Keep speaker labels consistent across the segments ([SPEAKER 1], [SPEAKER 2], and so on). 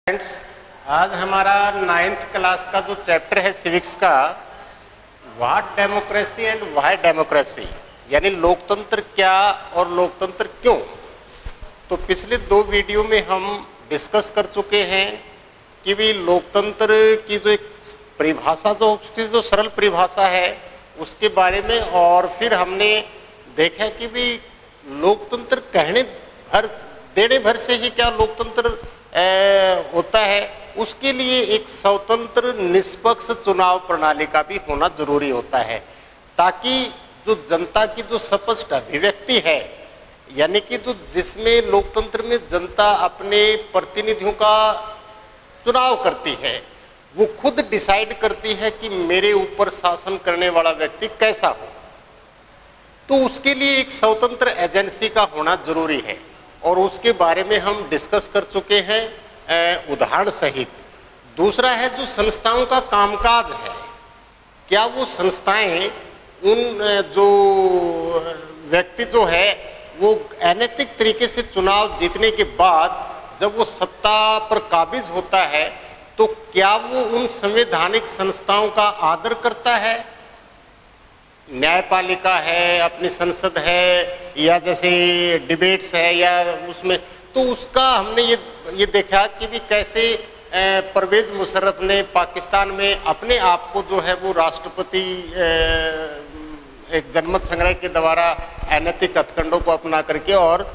[SPEAKER 1] Friends, आज हमारा 9th class का जो चैप्टर है सिविक्स का, what democracy and why democracy, यानी लोकतंत्र क्या और लोकतंत्र क्यों। तो पिछले 2 वीडियो में हम डिस्कस कर चुके हैं कि भी लोकतंत्र की जो एक परिभाषा, जो उसकी जो सरल परिभाषा है उसके बारे में, और फिर हमने देखा कि भी लोकतंत्र कहने भर देने भर से ही क्या लोकतंत्र होता है, उसके लिए एक स्वतंत्र निष्पक्ष चुनाव प्रणाली का भी होना जरूरी होता है, ताकि जो जनता की जो स्पष्ट अभिव्यक्ति है, यानी कि जो जिसमें लोकतंत्र में जनता अपने प्रतिनिधियों का चुनाव करती है, वो खुद डिसाइड करती है कि मेरे ऊपर शासन करने वाला व्यक्ति कैसा हो, तो उसके लिए एक स्वतंत्र एजेंसी का होना जरूरी है। और उसके बारे में हम डिस्कस कर चुके हैं उदाहरण सहित। दूसरा है जो संस्थाओं का कामकाज है, क्या वो संस्थाएं उन जो व्यक्ति जो है वो अनैतिक तरीके से चुनाव जीतने के बाद जब वो सत्ता पर काबिज होता है, तो क्या वो उन संवैधानिक संस्थाओं का आदर करता है, न्यायपालिका है, अपनी संसद है, या जैसे डिबेट्स है या उसमें, तो उसका हमने ये देखा कि भी कैसे परवेज मुशर्रफ ने पाकिस्तान में अपने आप को जो है वो राष्ट्रपति एक जनमत संग्रह के द्वारा अनैतिक हथकंडों को अपना करके और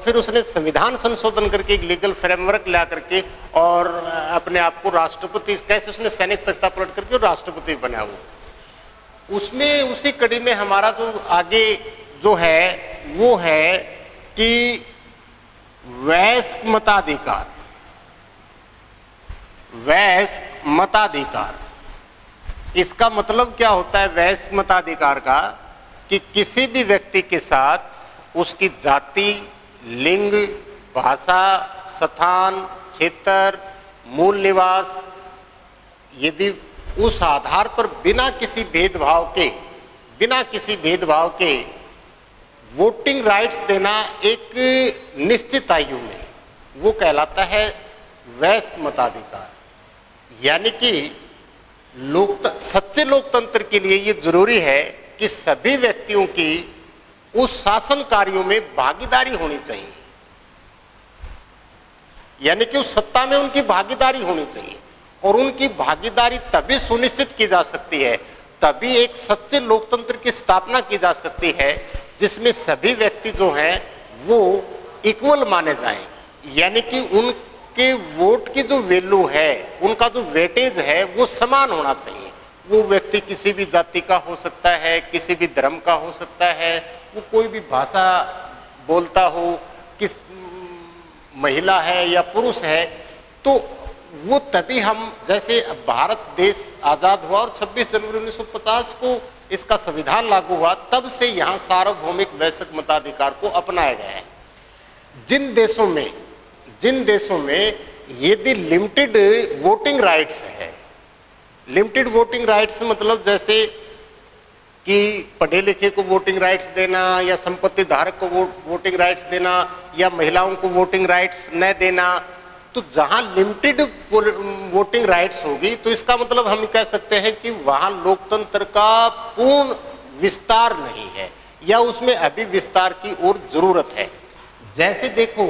[SPEAKER 1] फिर उसने संविधान संशोधन करके एक लीगल फ्रेमवर्क ला करके और अपने आप को राष्ट्रपति, कैसे उसने सैनिक तख्ता पलट करके राष्ट्रपति बना हुआ। उसमें उसी कड़ी में हमारा जो आगे जो है वो है कि वयस्क मताधिकार, वयस्क मताधिकार, इसका मतलब क्या होता है वयस्क मताधिकार का, कि किसी भी व्यक्ति के साथ उसकी जाति, लिंग, भाषा, स्थान, क्षेत्र, मूल निवास, यदि उस आधार पर बिना किसी भेदभाव के वोटिंग राइट्स देना एक निश्चित आयु में, वो कहलाता है वयस्क मताधिकार। यानी कि सच्चे लोकतंत्र के लिए ये जरूरी है कि सभी व्यक्तियों की उस शासन कार्यों में भागीदारी होनी चाहिए, यानी कि उस सत्ता में उनकी भागीदारी होनी चाहिए, और उनकी भागीदारी तभी सुनिश्चित की जा सकती है, तभी एक सच्चे लोकतंत्र की स्थापना की जा सकती है जिसमें सभी व्यक्ति जो हैं वो इक्वल माने जाएं, यानी कि उनके वोट की जो वैल्यू है, उनका जो वेटेज है वो समान होना चाहिए। वो व्यक्ति किसी भी जाति का हो सकता है, किसी भी धर्म का हो सकता है, वो कोई भी भाषा बोलता हो, किस महिला है या पुरुष है, तो वो तभी हम, जैसे भारत देश आज़ाद हुआ और 26 जनवरी 1950 को इसका संविधान लागू हुआ, तब से यहाँ सार्वभौमिक वयस्क मताधिकार को अपनाया गया है। जिन देशों में यदि लिमिटेड वोटिंग राइट्स है, लिमिटेड वोटिंग राइट्स मतलब जैसे कि पढ़े लिखे को वोटिंग राइट्स देना, या संपत्ति धारक को वोटिंग राइट्स देना, या महिलाओं को वोटिंग राइट्स न देना, तो जहां लिमिटेड वोटिंग राइट्स होगी, तो इसका मतलब हम कह सकते हैं कि वहां लोकतंत्र का पूर्ण विस्तार नहीं है, या उसमें अभी विस्तार की ओर जरूरत है। जैसे देखो,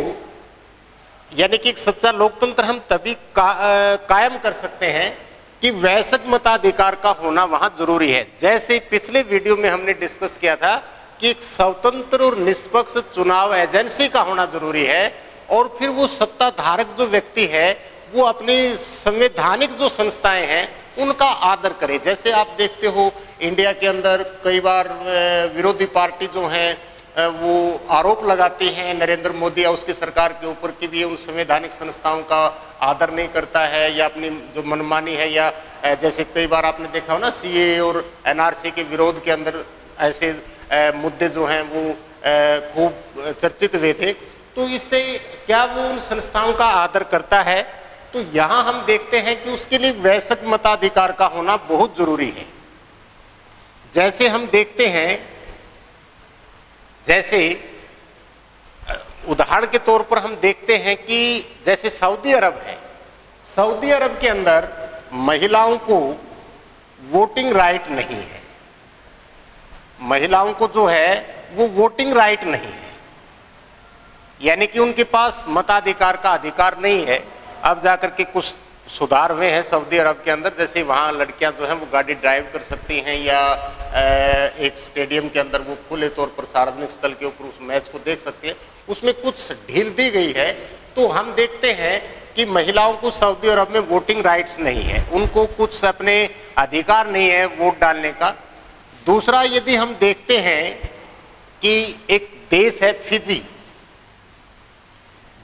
[SPEAKER 1] यानी कि एक सच्चा लोकतंत्र हम तभी कायम कर सकते हैं कि वयस्क मताधिकार का होना वहां जरूरी है। जैसे पिछले वीडियो में हमने डिस्कस किया था कि एक स्वतंत्र और निष्पक्ष चुनाव एजेंसी का होना जरूरी है, और फिर वो सत्ता धारक जो व्यक्ति है वो अपनी संवैधानिक जो संस्थाएं हैं उनका आदर करे। जैसे आप देखते हो इंडिया के अंदर कई बार विरोधी पार्टी जो हैं वो आरोप लगाती हैं नरेंद्र मोदी या उसकी सरकार के ऊपर कि भी उन संवैधानिक संस्थाओं का आदर नहीं करता है, या अपनी जो मनमानी है, या जैसे कई बार आपने देखा हो ना सीए और एनआरसी के विरोध के अंदर ऐसे मुद्दे जो हैं वो खूब चर्चित हुए थे। तो इससे क्या वो उन संस्थाओं का आदर करता है? तो यहां हम देखते हैं कि उसके लिए वयस्क मताधिकार का होना बहुत जरूरी है। जैसे हम देखते हैं, जैसे उदाहरण के तौर पर हम देखते हैं कि जैसे सऊदी अरब है, सऊदी अरब के अंदर महिलाओं को वोटिंग राइट नहीं है। महिलाओं को जो है वो वोटिंग राइट नहीं है, यानी कि उनके पास मताधिकार का अधिकार नहीं है। अब जाकर के कुछ सुधार हुए हैं सऊदी अरब के अंदर, जैसे वहाँ लड़कियां जो हैं वो गाड़ी ड्राइव कर सकती हैं या एक स्टेडियम के अंदर वो खुले तौर पर सार्वजनिक स्थल के ऊपर उस मैच को देख सकती हैं। उसमें कुछ ढील दी गई है। तो हम देखते हैं कि महिलाओं को सऊदी अरब में वोटिंग राइट्स नहीं है, उनको कुछ अपने अधिकार नहीं है वोट डालने का। दूसरा, यदि हम देखते हैं कि एक देश है फिजी,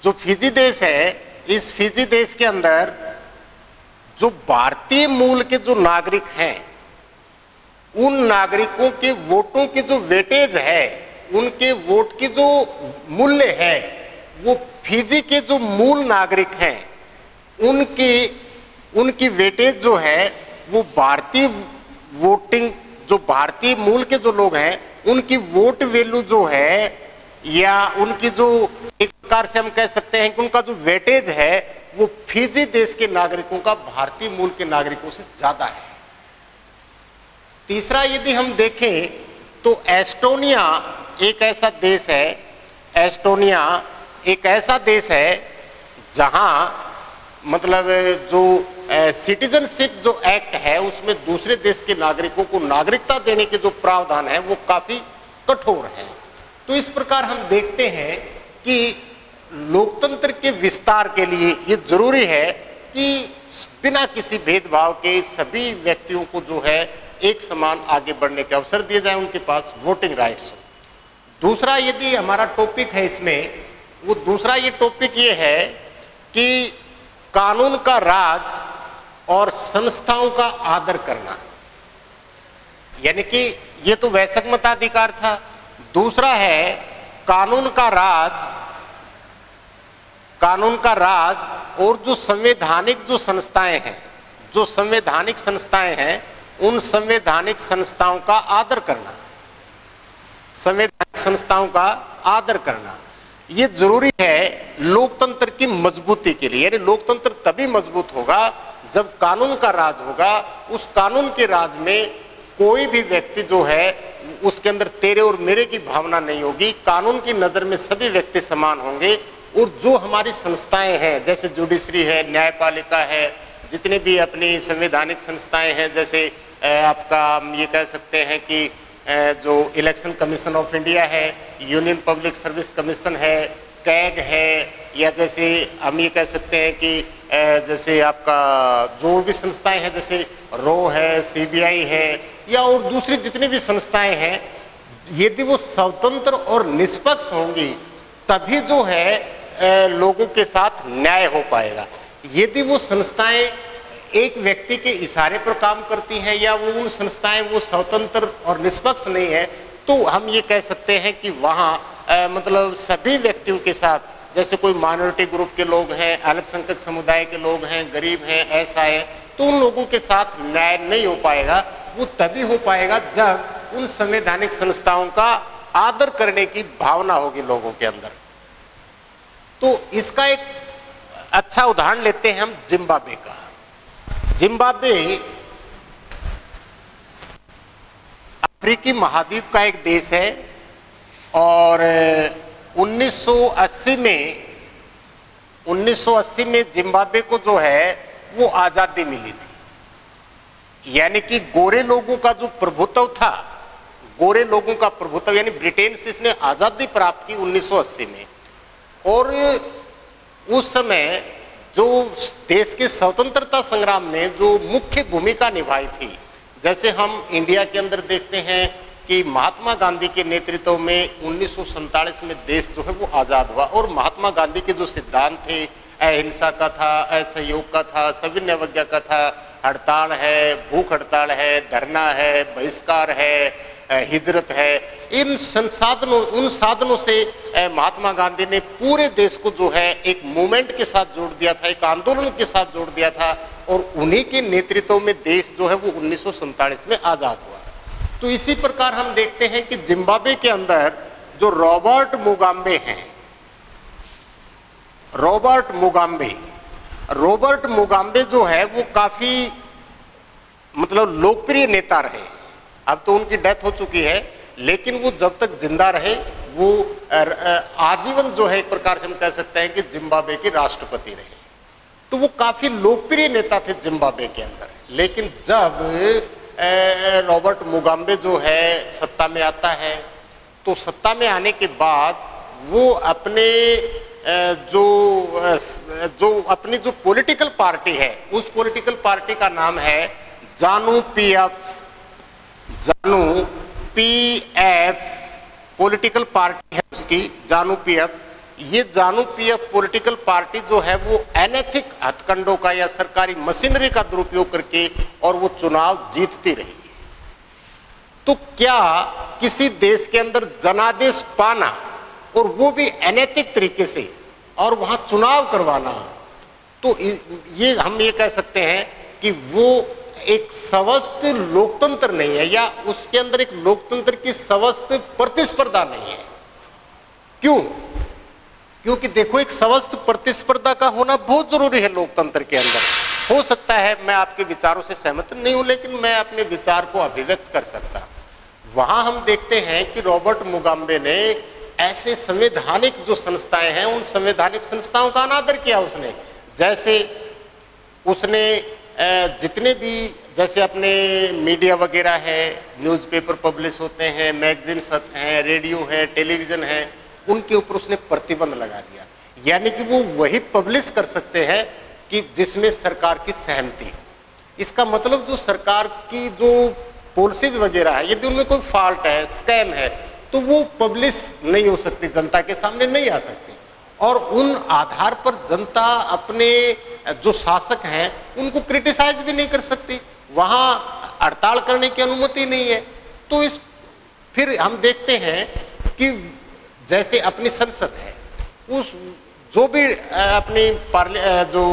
[SPEAKER 1] जो फिजी देश है, इस फिजी देश के अंदर जो भारतीय मूल के जो नागरिक हैं, उन नागरिकों के वोटों की जो वेटेज है, उनके वोट की जो मूल्य है, वो फिजी के जो मूल नागरिक हैं उनकी वेटेज जो है वो भारतीय वोटिंग, जो भारतीय मूल के जो लोग हैं उनकी वोट वैल्यू जो है, या उनकी जो एक प्रकार से हम कह सकते हैं कि उनका जो वेटेज है वो फिजी देश के नागरिकों का भारतीय मूल के नागरिकों से ज्यादा है। तीसरा, यदि हम देखें तो एस्टोनिया एक ऐसा देश है, एस्टोनिया एक ऐसा देश है जहां मतलब जो सिटीजनशिप जो एक्ट है उसमें दूसरे देश के नागरिकों को नागरिकता देने के जो प्रावधान है वो काफी कठोर है। तो इस प्रकार हम देखते हैं कि लोकतंत्र के विस्तार के लिए ये जरूरी है कि बिना किसी भेदभाव के सभी व्यक्तियों को जो है एक समान आगे बढ़ने के अवसर दिए जाए, उनके पास वोटिंग राइट्स हो। दूसरा, यदि हमारा टॉपिक है इसमें, वो दूसरा ये टॉपिक ये है कि कानून का राज और संस्थाओं का आदर करना, यानी कि ये तो वैश्विक मताधिकार था। दूसरा है कानून का राज और जो संवैधानिक जो संस्थाएं हैं, जो संवैधानिक संस्थाएं हैं, उन संवैधानिक संस्थाओं का आदर करना, संवैधानिक संस्थाओं का आदर करना ये जरूरी है लोकतंत्र की मजबूती के लिए। यानी लोकतंत्र तभी मजबूत होगा जब कानून का राज होगा। उस कानून के राज में कोई भी व्यक्ति जो है उसके अंदर तेरे और मेरे की भावना नहीं होगी। कानून की नजर में सभी व्यक्ति समान होंगे। और जो हमारी संस्थाएं हैं, जैसे जुडिशरी है, न्यायपालिका है, जितने भी अपनी संवैधानिक संस्थाएं हैं, जैसे आपका हम ये कह सकते हैं कि जो इलेक्शन कमीशन ऑफ इंडिया है, यूनियन पब्लिक सर्विस कमीशन है, कैग है, या जैसे हम ये कह सकते हैं कि जैसे आपका जो भी संस्थाएं हैं, जैसे रो है, सीबीआई है, या और दूसरी जितनी भी संस्थाएं हैं, यदि वो स्वतंत्र और निष्पक्ष होंगी तभी जो है लोगों के साथ न्याय हो पाएगा। यदि वो संस्थाएं एक व्यक्ति के इशारे पर काम करती हैं या वो उन संस्थाएं वो स्वतंत्र और निष्पक्ष नहीं है, तो हम ये कह सकते हैं कि वहाँ मतलब सभी व्यक्तियों के साथ, जैसे कोई माइनॉरिटी ग्रुप के लोग हैं, अल्पसंख्यक समुदाय के लोग हैं, गरीब हैं, ऐसा है, तो उन लोगों के साथ न्याय नहीं हो पाएगा। वो तभी हो पाएगा जब उन संवैधानिक संस्थाओं का आदर करने की भावना होगी लोगों के अंदर। तो इसका एक अच्छा उदाहरण लेते हैं हम जिम्बाब्वे का। जिम्बाब्वे अफ्रीकी महाद्वीप का एक देश है और 1980 में जिम्बाब्वे को जो है वो आजादी मिली थी। यानी कि गोरे लोगों का जो प्रभुत्व था, गोरे लोगों का प्रभुत्व, यानी ब्रिटेन से इसने आजादी प्राप्त की 1980 में। और उस समय जो देश के स्वतंत्रता संग्राम में जो मुख्य भूमिका निभाई थी, जैसे हम इंडिया के अंदर देखते हैं कि महात्मा गांधी के नेतृत्व में 1947 में देश जो है वो आज़ाद हुआ। और महात्मा गांधी के जो सिद्धांत थे, अहिंसा का था, असहयोग का था, सविनय अवज्ञा का था, हड़ताल है, भूख हड़ताल है, धरना है, बहिष्कार है, हिजरत है, उन साधनों से महात्मा गांधी ने पूरे देश को जो है एक मूवमेंट के साथ जोड़ दिया था, एक आंदोलन के साथ जोड़ दिया था। और उन्हीं के नेतृत्व में देश जो है वो 1947 में आजाद हुआ। तो इसी प्रकार हम देखते हैं कि जिम्बाब्वे के अंदर जो रॉबर्ट रॉबर्ट मुगाबे जो है वो काफी मतलब लोकप्रिय नेता रहे। अब तो उनकी डेथ हो चुकी है, लेकिन वो जब तक जिंदा रहे वो आजीवन जो है एक प्रकार से हम कह सकते हैं कि जिम्बाब्वे के राष्ट्रपति रहे। तो वो काफी लोकप्रिय नेता थे जिम्बाब्वे के अंदर। लेकिन जब रॉबर्ट मुगाबे जो है सत्ता में आता है, तो सत्ता में आने के बाद वो अपने जो अपनी जो पॉलिटिकल पार्टी है, उस पॉलिटिकल पार्टी का नाम है जानु पीएफ पॉलिटिकल पार्टी है उसकी, जानु पीएफ। ये जानु पीएफ पॉलिटिकल पार्टी जो है वो अनैतिक हथकंडों का या सरकारी मशीनरी का दुरुपयोग करके और वो चुनाव जीतती रही। तो क्या किसी देश के अंदर जनादेश पाना और वो भी अनैतिक तरीके से और वहां चुनाव करवाना, तो ये हम ये कह सकते हैं कि वो एक स्वस्थ लोकतंत्र नहीं है, या उसके अंदर एक लोकतंत्र की स्वस्थ प्रतिस्पर्धा नहीं है। क्यों? क्योंकि देखो, एक स्वस्थ प्रतिस्पर्धा का होना बहुत जरूरी है लोकतंत्र के अंदर। हो सकता है मैं आपके विचारों से सहमत नहीं हूं, लेकिन मैं अपने विचार को अभिव्यक्त कर सकता। वहां हम देखते हैं कि रॉबर्ट मुगाबे ने ऐसे संवैधानिक जो संस्थाएं हैं, उन संवैधानिक संस्थाओं का अनादर किया उसने। जैसे उसने जितने भी, जैसे अपने मीडिया वगैरह है, न्यूज़पेपर पब्लिश होते हैं, मैगजीन्स हैं, रेडियो है, टेलीविजन है, उनके ऊपर उसने प्रतिबंध लगा दिया। यानी कि वो वही पब्लिश कर सकते हैं कि जिसमें सरकार की सहमति है। इसका मतलब जो सरकार की जो पॉलिसीज वगैरह है, यदि उनमें कोई फॉल्ट है, स्कैम है, तो वो पब्लिश नहीं हो सकती, जनता के सामने नहीं आ सकती। और उन आधार पर जनता अपने जो शासक हैं उनको क्रिटिसाइज भी नहीं कर सकती, वहां हड़ताल करने की अनुमति नहीं है। तो फिर हम देखते हैं कि जैसे अपनी संसद है, उस जो भी अपनी जो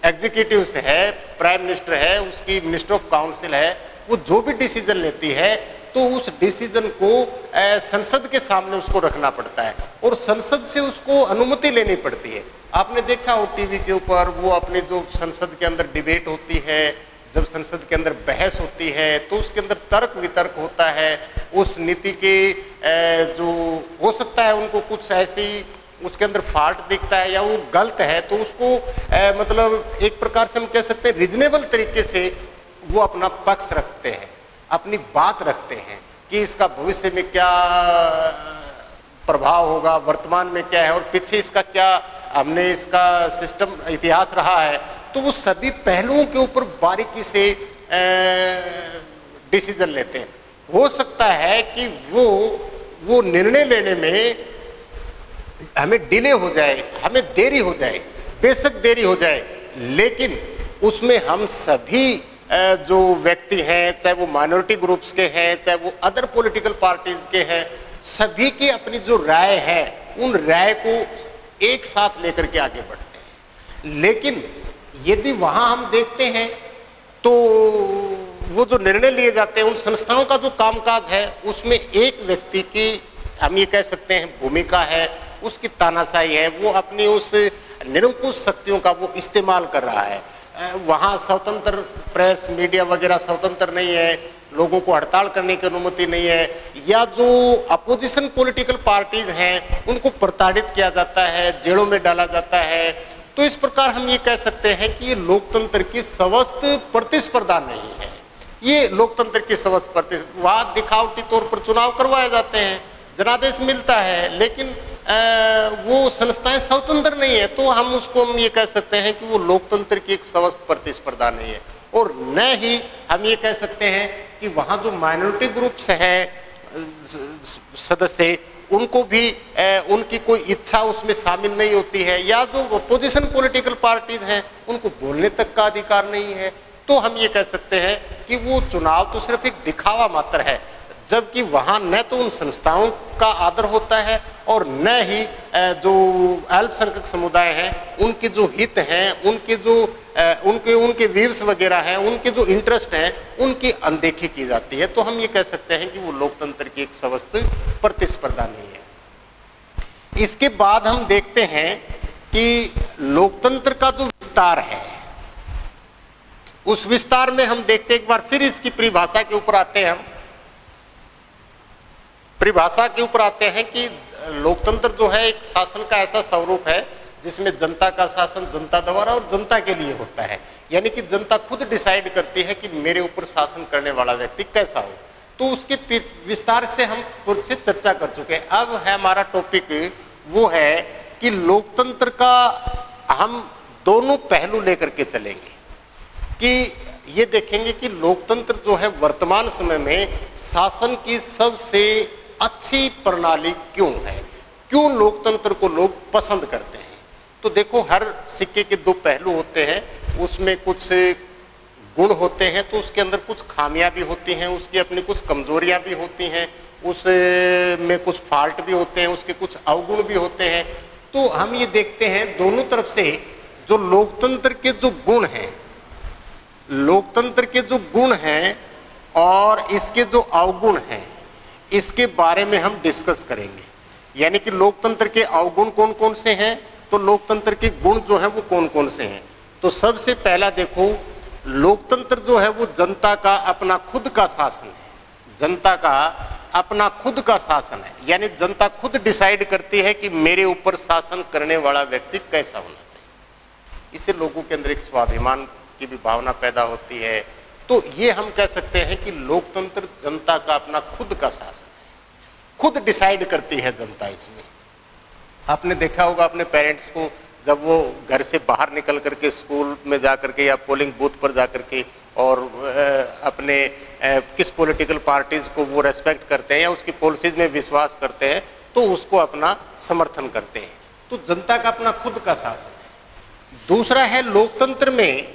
[SPEAKER 1] एग्जीक्यूटिव है, प्राइम मिनिस्टर है, उसकी मिनिस्टर ऑफ काउंसिल है, वो जो भी डिसीजन लेती है तो उस डिसीजन को संसद के सामने उसको रखना पड़ता है और संसद से उसको अनुमति लेनी पड़ती है। आपने देखा हो टीवी के ऊपर, वो अपने जो संसद के अंदर डिबेट होती है, जब संसद के अंदर बहस होती है तो उसके अंदर तर्क वितर्क होता है। उस नीति के जो हो सकता है उनको कुछ ऐसी उसके अंदर फॉल्ट दिखता है या वो गलत है, तो उसको मतलब एक प्रकार से हम कह सकते हैं रीजनेबल तरीके से वो अपना पक्ष रखते हैं, अपनी बात रखते हैं कि इसका भविष्य में क्या प्रभाव होगा, वर्तमान में क्या है और पीछे इसका क्या हमने इसका सिस्टम इतिहास रहा है। तो वो सभी पहलुओं के ऊपर बारीकी से डिसीजन लेते हैं। हो सकता है कि वो निर्णय लेने में हमें डिले हो जाए, हमें देरी हो जाए, बेशक देरी हो जाए, लेकिन उसमें हम सभी जो व्यक्ति हैं, चाहे वो माइनॉरिटी ग्रुप्स के हैं, चाहे वो अदर पॉलिटिकल पार्टीज के हैं, सभी की अपनी जो राय है उन राय को एक साथ लेकर के आगे बढ़ते हैं। लेकिन यदि वहां हम देखते हैं तो वो जो निर्णय लिए जाते हैं, उन संस्थाओं का जो कामकाज है उसमें एक व्यक्ति की हम ये कह सकते हैं भूमिका है, उसकी तानाशाही है, वो अपनी उस निरंकुश शक्तियों का वो इस्तेमाल कर रहा है। वहाँ स्वतंत्र प्रेस मीडिया वगैरह स्वतंत्र नहीं है, लोगों को हड़ताल करने की अनुमति नहीं है, या जो अपोजिशन पॉलिटिकल पार्टीज हैं उनको प्रताड़ित किया जाता है, जेलों में डाला जाता है। तो इस प्रकार हम ये कह सकते हैं कि ये लोकतंत्र की स्वस्थ प्रतिस्पर्धा नहीं है। ये लोकतंत्र की स्वस्थ प्रतिस्पर्धा, वहाँ दिखावटी तौर पर चुनाव करवाए जाते हैं, जनादेश मिलता है, लेकिन वो संस्थाएं स्वतंत्र नहीं है। तो हम उसको हम ये कह सकते हैं कि वो लोकतंत्र की एक स्वस्थ प्रतिस्पर्धा नहीं है। और न ही हम ये कह सकते हैं कि वहाँ जो माइनॉरिटी ग्रुप्स हैं सदस्य, उनको भी उनकी कोई इच्छा उसमें शामिल नहीं होती है, या जो अपोजिशन पॉलिटिकल पार्टीज हैं उनको बोलने तक का अधिकार नहीं है। तो हम ये कह सकते हैं कि वो चुनाव तो सिर्फ एक दिखावा मात्र है, जबकि वहाँ न तो उन संस्थाओं का आदर होता है और न ही जो अल्पसंख्यक समुदाय हैं उनके जो हित हैं, उनके जो उनके व्यूज वगैरह हैं, उनके जो इंटरेस्ट हैं, उनकी अनदेखी की जाती है। तो हम ये कह सकते हैं कि वो लोकतंत्र की एक स्वस्थ प्रतिस्पर्धा नहीं है। इसके बाद हम देखते हैं कि लोकतंत्र का जो विस्तार है, उस विस्तार में हम देखते एक बार फिर इसकी परिभाषा के ऊपर आते हैं। हम परिभाषा के ऊपर आते हैं कि लोकतंत्र जो है एक शासन का ऐसा स्वरूप है जिसमें जनता का शासन जनता द्वारा और जनता के लिए होता है, यानी कि जनता खुद डिसाइड करती है कि मेरे ऊपर शासन करने वाला व्यक्ति कैसा हो। तो उसके विस्तार से हम पूर्व से चर्चा कर चुके हैं। अब है हमारा टॉपिक वो है कि लोकतंत्र का हम दोनों पहलू लेकर के चलेंगे, कि ये देखेंगे कि लोकतंत्र जो है वर्तमान समय में शासन की सबसे अच्छी प्रणाली क्यों है, क्यों लोकतंत्र को लोग पसंद करते हैं। तो देखो, हर सिक्के के दो पहलू होते हैं, उसमें कुछ गुण होते हैं तो उसके अंदर कुछ खामियां भी होती हैं, उसकी अपनी कुछ कमजोरियां भी होती हैं, उसमें कुछ फॉल्ट भी होते हैं, उसके कुछ अवगुण भी होते हैं। तो हम ये देखते हैं दोनों तरफ से जो लोकतंत्र के जो गुण हैं, लोकतंत्र के जो गुण हैं और इसके जो अवगुण हैं, इसके बारे में हम डिस्कस करेंगे। यानी कि लोकतंत्र के अवगुण कौन कौन से हैं, तो लोकतंत्र के गुण जो हैं वो कौन कौन से हैं। तो सबसे पहला देखो, लोकतंत्र जो है वो जनता का अपना खुद का शासन है, जनता का अपना खुद का शासन है, यानी जनता खुद डिसाइड करती है कि मेरे ऊपर शासन करने वाला व्यक्ति कैसा होना चाहिए। इससे लोगों के अंदर एक स्वाभिमान की भी भावना पैदा होती है। तो ये हम कह सकते हैं कि लोकतंत्र जनता का अपना खुद का शासन है, खुद डिसाइड करती है जनता। इसमें आपने देखा होगा अपने पेरेंट्स को, जब वो घर से बाहर निकल करके स्कूल में जा करके या पोलिंग बूथ पर जा करके और अपने किस पॉलिटिकल पार्टीज को वो रेस्पेक्ट करते हैं या उसकी पॉलिसीज में विश्वास करते हैं तो उसको अपना समर्थन करते हैं। तो जनता का अपना खुद का शासन है। दूसरा है, लोकतंत्र में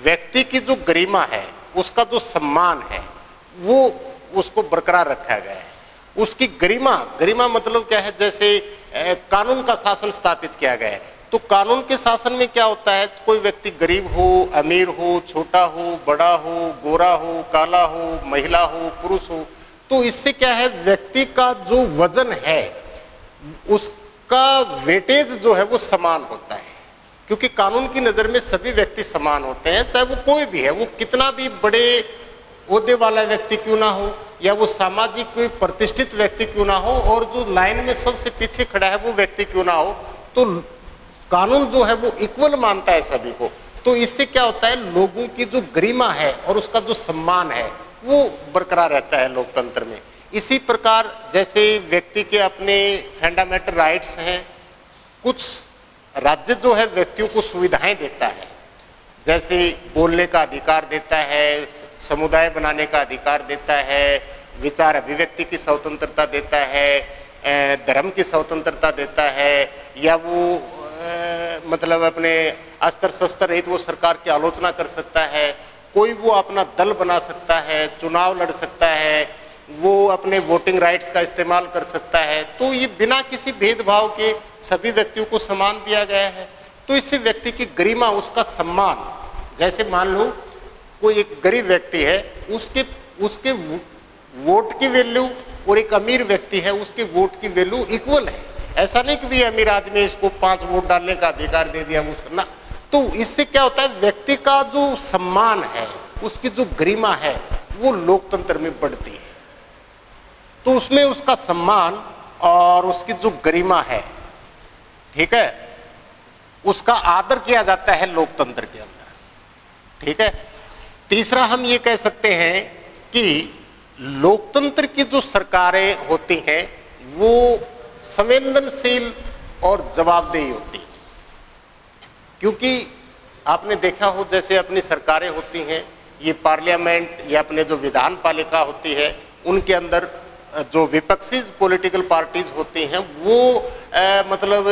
[SPEAKER 1] व्यक्ति की जो गरिमा है, उसका जो सम्मान है, वो उसको बरकरार रखा गया है। उसकी गरिमा मतलब क्या है, जैसे कानून का शासन स्थापित किया गया है। तो कानून के शासन में क्या होता है, कोई व्यक्ति गरीब हो, अमीर हो, छोटा हो, बड़ा हो, गोरा हो, काला हो, महिला हो, पुरुष हो, तो इससे क्या है, व्यक्ति का जो वजन है उसका वेटेज जो है वो समान होता है, क्योंकि कानून की नजर में सभी व्यक्ति समान होते हैं, चाहे वो कोई भी है, वो कितना भी बड़े ओहदे वाला व्यक्ति क्यों ना हो या वो सामाजिक प्रतिष्ठित व्यक्ति क्यों ना हो और जो लाइन में सबसे पीछे खड़ा है वो व्यक्ति क्यों ना हो, तो कानून जो है वो इक्वल मानता है सभी को। तो इससे क्या होता है, लोगों की जो गरिमा है और उसका जो सम्मान है वो बरकरार रहता है लोकतंत्र में। इसी प्रकार जैसे व्यक्ति के अपने फंडामेंटल राइट्स हैं, कुछ राज्य जो है व्यक्तियों को सुविधाएं देता है, जैसे बोलने का अधिकार देता है, समुदाय बनाने का अधिकार देता है, विचार अभिव्यक्ति की स्वतंत्रता देता है, धर्म की स्वतंत्रता देता है, या वो मतलब अपने अस्त्र शस्त्र रहित वो सरकार की आलोचना कर सकता है, कोई वो अपना दल बना सकता है, चुनाव लड़ सकता है, वो अपने वोटिंग राइट्स का इस्तेमाल कर सकता है। तो ये बिना किसी भेदभाव के सभी व्यक्तियों को समान दिया गया है। तो इससे व्यक्ति की गरिमा, उसका सम्मान, जैसे मान लो कोई एक गरीब व्यक्ति है, उसके वोट की वैल्यू और एक अमीर व्यक्ति है उसके वोट की वैल्यू इक्वल है। ऐसा नहीं कि भी अमीर आदमी इसको 5 वोट डालने का अधिकार दे दिया उसको ना। तो इससे क्या होता है, व्यक्ति का जो सम्मान है, उसकी जो गरिमा है वो लोकतंत्र में बढ़ती है। तो उसमें उसका सम्मान और उसकी जो गरिमा है, ठीक है, उसका आदर किया जाता है लोकतंत्र के अंदर, ठीक है। तीसरा हम ये कह सकते हैं कि लोकतंत्र की जो सरकारें होती हैं वो संवेदनशील और जवाबदेही होती है, क्योंकि आपने देखा हो जैसे अपनी सरकारें होती हैं, ये पार्लियामेंट या अपने जो विधान पालिका होती है, उनके अंदर जो विपक्षी पॉलिटिकल पार्टीज होती हैं वो मतलब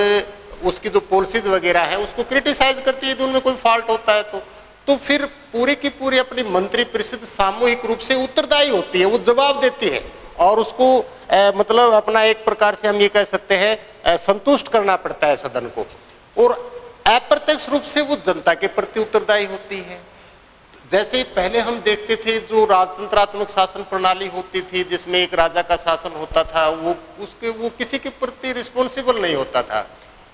[SPEAKER 1] उसकी जो पॉलिसीज वगैरह है उसको क्रिटिसाइज करती है यदि उनमें कोई फॉल्ट होता है तो फिर पूरी की पूरी अपनी मंत्री परिषद सामूहिक रूप से उत्तरदायी होती है, वो जवाब देती है और उसको मतलब अपना एक प्रकार से हम ये कह सकते हैं संतुष्ट करना पड़ता है सदन को, और अप्रत्यक्ष रूप से वो जनता के प्रति उत्तरदायी होती है। जैसे पहले हम देखते थे जो राजतंत्रात्मक शासन प्रणाली होती थी जिसमें एक राजा का शासन होता था, वो किसी के प्रति रिस्पॉन्सिबल नहीं होता था,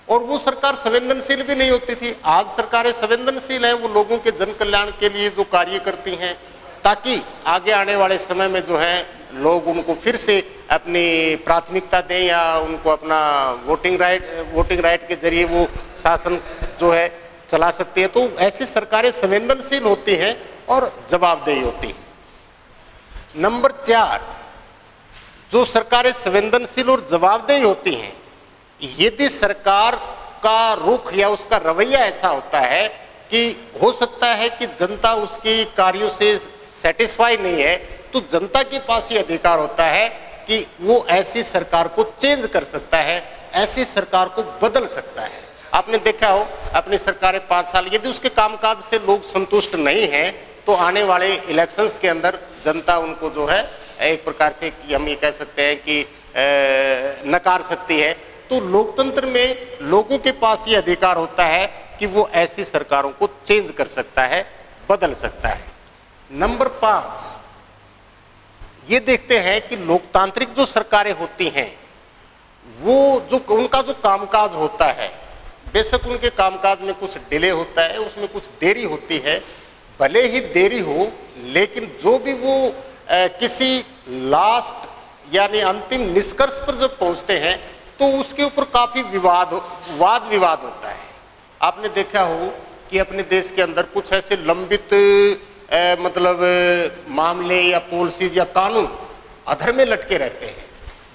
[SPEAKER 1] और वो सरकार संवेदनशील भी नहीं होती थी। आज सरकारें संवेदनशील हैं, वो लोगों के जन कल्याण के लिए जो कार्य करती हैं, ताकि आगे आने वाले समय में जो है लोग उनको फिर से अपनी प्राथमिकता दें या उनको अपना वोटिंग राइट के जरिए वो शासन जो है चला सकती है। तो ऐसी सरकारें संवेदनशील होती हैं और जवाबदेही होती हैं। नंबर 4, जो सरकारें संवेदनशील और जवाबदेही होती हैं, यदि सरकार का रुख या उसका रवैया ऐसा होता है कि हो सकता है कि जनता उसके कार्यों से सेटिस्फाई नहीं है, तो जनता के पास ये अधिकार होता है कि वो ऐसी सरकार को चेंज कर सकता है, ऐसी सरकार को बदल सकता है। आपने देखा हो अपनी सरकारें 5 साल, यदि उसके कामकाज से लोग संतुष्ट नहीं हैं तो आने वाले इलेक्शंस के अंदर जनता उनको जो है एक प्रकार से हम ये कह सकते हैं कि नकार सकती है। तो लोकतंत्र में लोगों के पास ये अधिकार होता है कि वो ऐसी सरकारों को चेंज कर सकता है, बदल सकता है। नंबर 5, ये देखते हैं कि लोकतांत्रिक जो सरकारें होती हैं, वो जो उनका जो कामकाज होता है, बेशक उनके कामकाज में कुछ डिले होता है, उसमें कुछ देरी होती है, भले ही देरी हो, लेकिन जो भी वो किसी लास्ट यानी अंतिम निष्कर्ष पर जब पहुंचते हैं तो उसके ऊपर काफी वाद विवाद होता है। आपने देखा हो कि अपने देश के अंदर कुछ ऐसे लंबित मतलब मामले या पॉलिसीज या कानून अधर में लटके रहते हैं।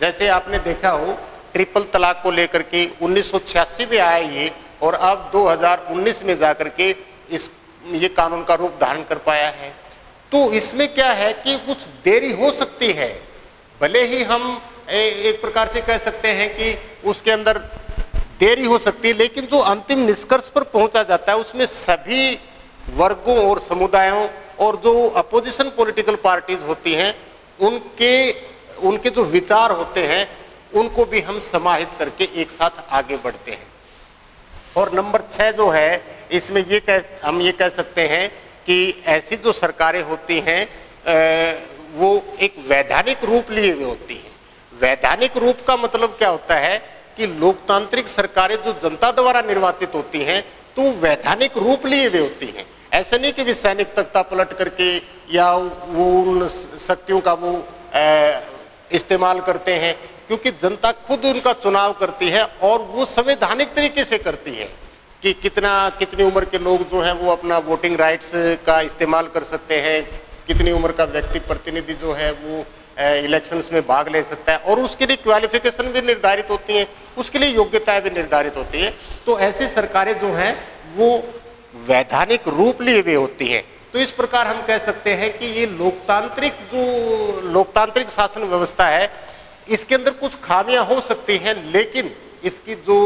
[SPEAKER 1] जैसे आपने देखा हो ट्रिपल तलाक को लेकर के 1986 में आया ये, और अब 2019 में जाकर के ये कानून का रूप धारण कर पाया है। तो इसमें क्या है कि कुछ देरी हो सकती है, भले ही हम एक प्रकार से कह सकते हैं कि उसके अंदर देरी हो सकती है, लेकिन जो अंतिम निष्कर्ष पर पहुंचा जाता है उसमें सभी वर्गों और समुदायों और जो अपोजिशन पॉलिटिकल पार्टीज होती हैं उनके जो विचार होते हैं उनको भी हम समाहित करके एक साथ आगे बढ़ते हैं। और नंबर 6 जो है, इसमें हम ये कह सकते हैं कि ऐसी जो सरकारें होती हैं वो एक वैधानिक रूप लिए हुए होती हैं। वैधानिक रूप का मतलब क्या होता है कि लोकतांत्रिक सरकारें जो जनता द्वारा निर्वाचित होती हैं तो वैधानिक रूप लिए हुए होती हैं। ऐसा नहीं कि वे सैनिक तख्ता पलट करके या वो उन शक्तियों का वो इस्तेमाल करते हैं, क्योंकि जनता खुद उनका चुनाव करती है और वो संवैधानिक तरीके से करती है कि कितनी उम्र के लोग जो हैं वो अपना वोटिंग राइट्स का इस्तेमाल कर सकते हैं, कितनी उम्र का व्यक्ति प्रतिनिधि जो है वो इलेक्शंस में भाग ले सकता है, और उसके लिए क्वालिफिकेशन भी निर्धारित होती है, उसके लिए योग्यताएं भी निर्धारित होती है। तो ऐसी सरकारें जो हैं वो वैधानिक रूप लिए हुए होती हैं। तो इस प्रकार हम कह सकते हैं कि ये लोकतांत्रिक शासन व्यवस्था है, इसके अंदर कुछ खामियां हो सकती हैं, लेकिन इसकी जो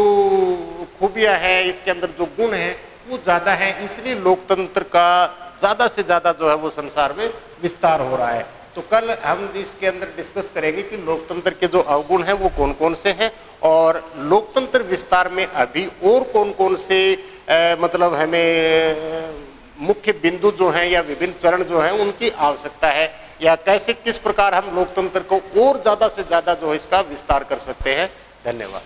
[SPEAKER 1] खूबियां हैं, इसके अंदर जो गुण हैं वो ज़्यादा है, इसलिए लोकतंत्र का ज़्यादा से ज़्यादा जो है वो संसार में विस्तार हो रहा है। तो कल हम इसके अंदर डिस्कस करेंगे कि लोकतंत्र के जो अवगुण हैं वो कौन कौन से हैं, और लोकतंत्र विस्तार में अभी और कौन कौन से मतलब हमें मुख्य बिंदु जो हैं या विभिन्न चरण जो हैं उनकी आवश्यकता है, या कैसे किस प्रकार हम लोकतंत्र को और ज़्यादा से ज़्यादा जो है इसका विस्तार कर सकते हैं। धन्यवाद।